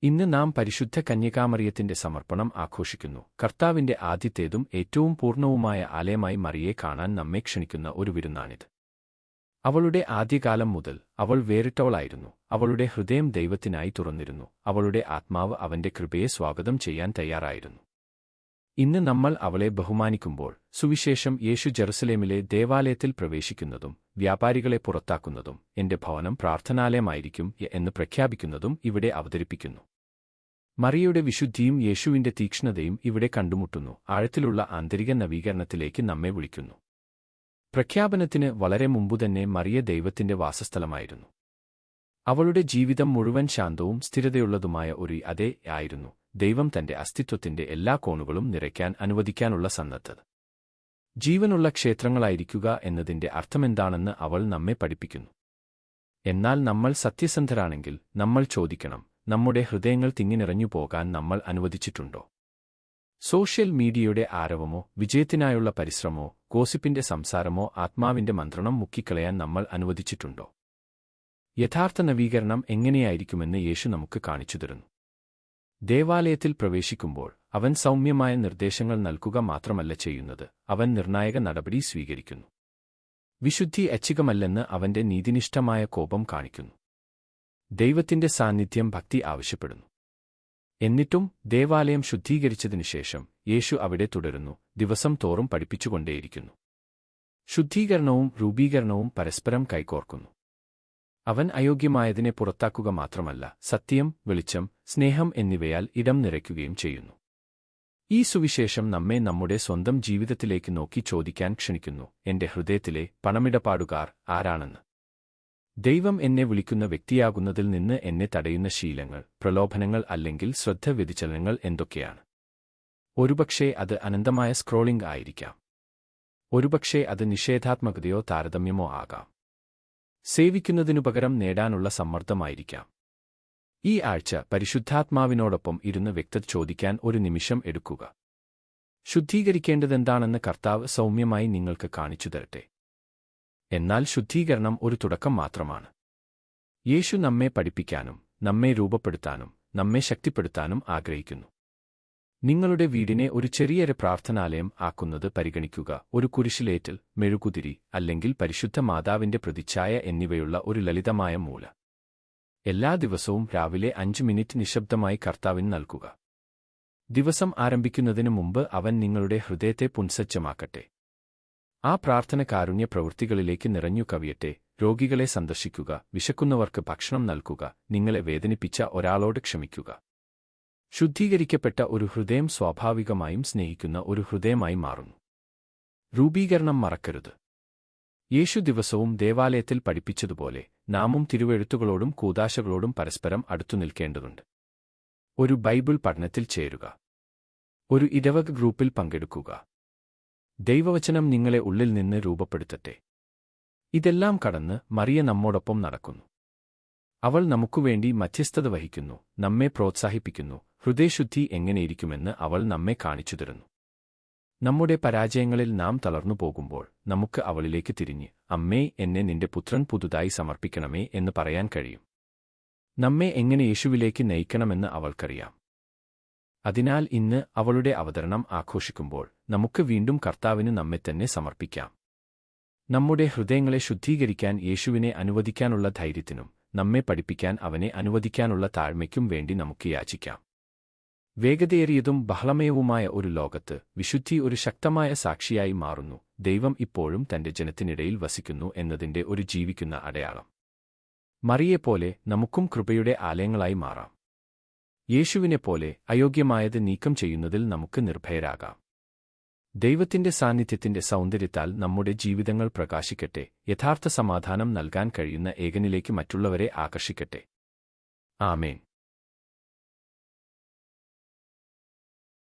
ഇന്ന് നാം പരിശുദ്ധ കന്യകാമറിയത്തിന്റെ സമർപ്പണം ആഘോഷിക്കുന്നു. കർത്താവിന്റെ ആദ്യത്തേതും ഏറ്റവും പൂർണ്ണവുമായ ആലയമായി മറിയെ കാണാൻ നമ്മെ ക്ഷണിക്കുന്ന ഒരു വിരുന്നാണിത്. അവളുടെ ആദ്യകാലം മുതൽ അവൾ വേറിട്ടവളായിരുന്നു. അവളുടെ ഹൃദയം ദൈവത്തിനായി തുറന്നിരുന്നു. അവളുടെ ആത്മാവ് അവന്റെ കൃപയെ സ്വാഗതം ചെയ്യാൻ തയ്യാറായിരുന്നു. ഇന്ന് നമ്മൾ അവളെ ബഹുമാനിക്കുമ്പോൾ സുവിശേഷം യേശു ജെറുസലേമിലെ ദേവാലയത്തിൽ പ്രവേശിക്കുന്നതും വ്യാപാരികളെ പുറത്താക്കുന്നതും എന്റെ ഭവനം പ്രാർത്ഥനാലയമായിരിക്കും എന്ന് പ്രഖ്യാപിക്കുന്നതും ഇവിടെ അവതരിപ്പിക്കുന്നു. മറിയയുടെ വിശുദ്ധിയും യേശുവിന്റെ തീക്ഷ്ണതയും ഇവിടെ കണ്ടുമുട്ടുന്നു. ആഴത്തിലുള്ള ആന്തരിക നവീകരണത്തിലേക്ക് നമ്മെ വിളിക്കുന്നു. പ്രഖ്യാപനത്തിന് വളരെ മുമ്പുതന്നെ മറിയ ദൈവത്തിന്റെ വാസസ്ഥലമായിരുന്നു. അവളുടെ ജീവിതം മുഴുവൻ ശാന്തവും സ്ഥിരതയുള്ളതുമായ ഒരു അതേ ആയിരുന്നു. ദൈവം തന്റെ അസ്തിത്വത്തിന്റെ എല്ലാ കോണുകളും നിറയ്ക്കാൻ അനുവദിക്കാനുള്ള സന്നദ്ധത. ജീവനുള്ള ക്ഷേത്രങ്ങളായിരിക്കുക എന്നതിന്റെ അർത്ഥമെന്താണെന്ന് അവൾ നമ്മെ പഠിപ്പിക്കുന്നു. എന്നാൽ നമ്മൾ സത്യസന്ധരാണെങ്കിൽ നമ്മൾ ചോദിക്കണം, നമ്മുടെ ഹൃദയങ്ങൾ തിങ്ങിനിറഞ്ഞു പോകാൻ നമ്മൾ അനുവദിച്ചിട്ടുണ്ടോ? സോഷ്യൽ മീഡിയയുടെ ആരവമോ വിജയത്തിനായുള്ള പരിശ്രമമോ ഗോസിപ്പിന്റെ സംസാരമോ ആത്മാവിന്റെ മന്ത്രണം മുക്കിക്കളയാൻ നമ്മൾ അനുവദിച്ചിട്ടുണ്ടോ? യഥാർത്ഥ നവീകരണം എങ്ങനെയായിരിക്കുമെന്ന് യേശു നമുക്ക് കാണിച്ചു തരുന്നു. ദേവാലയത്തിൽ പ്രവേശിക്കുമ്പോൾ അവൻ സൗമ്യമായ നിർദ്ദേശങ്ങൾ നൽകുക മാത്രമല്ല ചെയ്യുന്നത്, അവൻ നിർണായക നടപടി സ്വീകരിക്കുന്നു. വിശുദ്ധി ഐച്ഛികമല്ലെന്ന് അവന്റെ നീതിനിഷ്ഠമായ കോപം കാണിക്കുന്നു. ദൈവത്തിന്റെ സാന്നിധ്യം ഭക്തി ആവശ്യപ്പെടുന്നു. എന്നിട്ടും ദേവാലയം ശുദ്ധീകരിച്ചതിനുശേഷം യേശു അവിടെ തുടരുന്നു, ദിവസം തോറും പഠിപ്പിച്ചുകൊണ്ടേയിരിക്കുന്നു. ശുദ്ധീകരണവും രൂപീകരണവും പരസ്പരം കൈകോർക്കുന്നു. അവൻ അയോഗ്യമായതിനെ പുറത്താക്കുക മാത്രമല്ല, സത്യം, വെളിച്ചം, സ്നേഹം എന്നിവയാൽ ഇടം നിറയ്ക്കുകയും ചെയ്യുന്നു. ഈ സുവിശേഷം നമ്മെ നമ്മുടെ സ്വന്തം ജീവിതത്തിലേക്ക് നോക്കി ചോദിക്കാൻ ക്ഷണിക്കുന്നു, എന്റെ ഹൃദയത്തിലെ പണമിടപാടുകാർ ആരാണെന്ന്. ദൈവം എന്നെ വിളിക്കുന്ന വ്യക്തിയാകുന്നതിൽ നിന്ന് എന്നെ തടയുന്ന ശീലങ്ങൾ, പ്രലോഭനങ്ങൾ അല്ലെങ്കിൽ ശ്രദ്ധ വ്യതിചലനങ്ങൾ എന്തൊക്കെയാണ്? ഒരുപക്ഷേ അത് അനന്തമായ സ്ക്രോളിംഗ് ആയിരിക്കാം. ഒരുപക്ഷേ അത് നിഷേധാത്മകതയോ താരതമ്യമോ ആകാം. സേവിക്കുന്നതിനുപകരം നേടാനുള്ള സമ്മർദ്ദമായിരിക്കാം. ഈ ആഴ്ച പരിശുദ്ധാത്മാവിനോടൊപ്പം ഇരുന്ന് വ്യക്തത ചോദിക്കാൻ ഒരു നിമിഷം എടുക്കുക. ശുദ്ധീകരിക്കേണ്ടതെന്താണെന്ന് കർത്താവ് സൗമ്യമായി നിങ്ങൾക്ക് കാണിച്ചു തരട്ടെ. എന്നാൽ ശുദ്ധീകരണം ഒരു തുടക്കം മാത്രമാണ്. യേശു നമ്മെ പഠിപ്പിക്കാനും നമ്മെ രൂപപ്പെടുത്താനും നമ്മെ ശക്തിപ്പെടുത്താനും ആഗ്രഹിക്കുന്നു. നിങ്ങളുടെ വീടിനെ ഒരു ചെറിയൊരു പ്രാർത്ഥനാലയം ആക്കുന്നത് പരിഗണിക്കുക. ഒരു കുരിശിലേറ്റൽ, മെഴുകുതിരി അല്ലെങ്കിൽ പരിശുദ്ധ മാതാവിന്റെ പ്രതിച്ഛായ എന്നിവയുള്ള ഒരു ലളിതമായ മൂല. എല്ലാ ദിവസവും രാവിലെ 5 മിനിറ്റ് നിശബ്ദമായി കർത്താവിന് നൽകുക. ദിവസം ആരംഭിക്കുന്നതിന് മുമ്പ് അവൻ നിങ്ങളുടെ ഹൃദയത്തെ പുൻസജ്ജമാക്കട്ടെ. ആ പ്രാർത്ഥന കാരുണ്യ പ്രവൃത്തികളിലേക്ക് നിറഞ്ഞു കവിയട്ടെ. രോഗികളെ സന്ദർശിക്കുക, വിശക്കുന്നവർക്ക് ഭക്ഷണം നൽകുക, നിങ്ങളെ വേദനിപ്പിച്ച ഒരാളോട് ക്ഷമിക്കുക. ശുദ്ധീകരിക്കപ്പെട്ട ഒരു ഹൃദയം സ്വാഭാവികമായും സ്നേഹിക്കുന്ന ഒരു ഹൃദയമായി മാറുന്നു. രൂപീകരണം മറക്കരുത്. യേശു ദിവസവും ദേവാലയത്തിൽ പഠിപ്പിച്ചതുപോലെ നാമും തിരുവെഴുത്തുകളോടും കൂദാശകളോടും പരസ്പരം അടുത്തു നിൽക്കേണ്ടതുണ്ട്. ഒരു ബൈബിൾ പഠനത്തിൽ ചേരുക. ഒരു ഇടവക ഗ്രൂപ്പിൽ പങ്കെടുക്കുക. ദൈവവചനം നിങ്ങളെ ഉള്ളിൽ നിന്ന് രൂപപ്പെടുത്തട്ടെ. ഇതെല്ലാം കടന്ന് മറിയ നമ്മോടൊപ്പം നടക്കുന്നു. അവൾ നമുക്കുവേണ്ടി മധ്യസ്ഥത വഹിക്കുന്നു, നമ്മെ പ്രോത്സാഹിപ്പിക്കുന്നു. ഹൃദയശുദ്ധി എങ്ങനെയിരിക്കുമെന്ന് അവൾ നമ്മെ കാണിച്ചു തരുന്നു. നമ്മുടെ പരാജയങ്ങളിൽ നാം തളർന്നു പോകുമ്പോൾ നമുക്ക് അവളിലേക്ക് തിരിഞ്ഞ്, അമ്മേ, എന്നെ നിന്റെ പുത്രൻ പുതുതായി സമർപ്പിക്കണമേ എന്ന് പറയാൻ കഴിയും. നമ്മെ എങ്ങനെ യേശുവിലേക്ക് നയിക്കണമെന്ന് അവൾക്കറിയാം. അതിനാൽ ഇന്ന് അവളുടെ അവതരണം ആഘോഷിക്കുമ്പോൾ നമുക്ക് വീണ്ടും കർത്താവിന് നമ്മെത്തന്നെ സമർപ്പിക്കാം. നമ്മുടെ ഹൃദയങ്ങളെ ശുദ്ധീകരിക്കാൻ യേശുവിനെ അനുവദിക്കാനുള്ള ധൈര്യത്തിനും നമ്മെ പഠിപ്പിക്കാൻ അവനെ അനുവദിക്കാനുള്ള താഴ്മയ്ക്കും വേണ്ടി നമുക്ക് യാചിക്കാം. വേഗതയേറിയതും ബഹളമയവുമായ ഒരു ലോകത്ത് വിശുദ്ധി ഒരു ശക്തമായ സാക്ഷിയായി മാറുന്നു. ദൈവം ഇപ്പോഴും തന്റെ ജനത്തിനിടയിൽ വസിക്കുന്നു എന്നതിന്റെ ഒരു ജീവിക്കുന്ന അടയാളം. മറിയെപ്പോലെ നമുക്കും കൃപയുടെ ആലയങ്ങളായി മാറാം. യേശുവിനെപ്പോലെ അയോഗ്യമായത് നീക്കം ചെയ്യുന്നതിൽ നമുക്ക് നിർഭയരാകാം. ദൈവത്തിന്റെ സാന്നിധ്യത്തിന്റെ സൗന്ദര്യത്താൽ നമ്മുടെ ജീവിതങ്ങൾ പ്രകാശിക്കട്ടെ. യഥാർത്ഥ സമാധാനം നൽകാൻ കഴിയുന്ന ഏകനിലേക്ക് മറ്റുള്ളവരെ ആകർഷിക്കട്ടെ. ആമേൻ.